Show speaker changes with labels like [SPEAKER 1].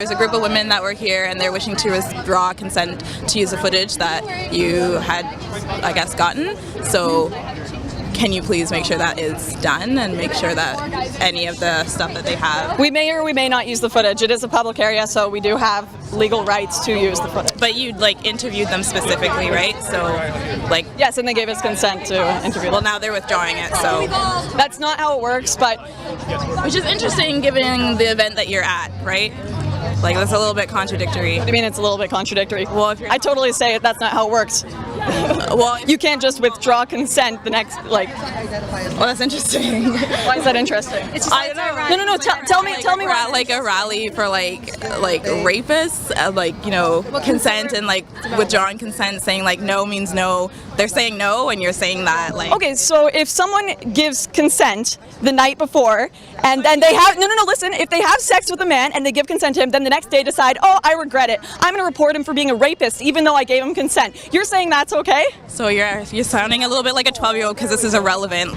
[SPEAKER 1] There's a group of women that were here and they're wishing to withdraw consent to use the footage that you had, I guess, gotten. So can you please make sure that is done and make sure that any of the stuff that they have...
[SPEAKER 2] We may or we may not use the footage. It is a public area, so we do have legal rights to use the footage.
[SPEAKER 1] But you interviewed them specifically, right? So
[SPEAKER 2] yes, and they gave us consent to interview them.
[SPEAKER 1] Well, now they're withdrawing it, so...
[SPEAKER 2] That's not how it works, but...
[SPEAKER 1] Which is interesting given the event that you're at, right? That's a little bit contradictory.
[SPEAKER 2] I mean, it's a little bit contradictory.
[SPEAKER 1] Well, if you're
[SPEAKER 2] I totally say it. That's not how it works.
[SPEAKER 1] well,
[SPEAKER 2] You can't just withdraw consent the next,
[SPEAKER 1] well, that's interesting.
[SPEAKER 2] Why is that interesting?
[SPEAKER 1] I don't know.
[SPEAKER 2] No. Tell me
[SPEAKER 1] We're at a rally for rapists, consent and withdrawing consent, saying no means no. They're saying no, and you're saying that
[SPEAKER 2] Okay, so if someone gives consent the night before, and then they have listen. If they have sex with a man and they give consent to him, then the next day decide, oh, I regret it. I'm going to report him for being a rapist, even though I gave him consent. You're saying that's okay?
[SPEAKER 1] So you're sounding a little bit like a 12-year-old because this is irrelevant.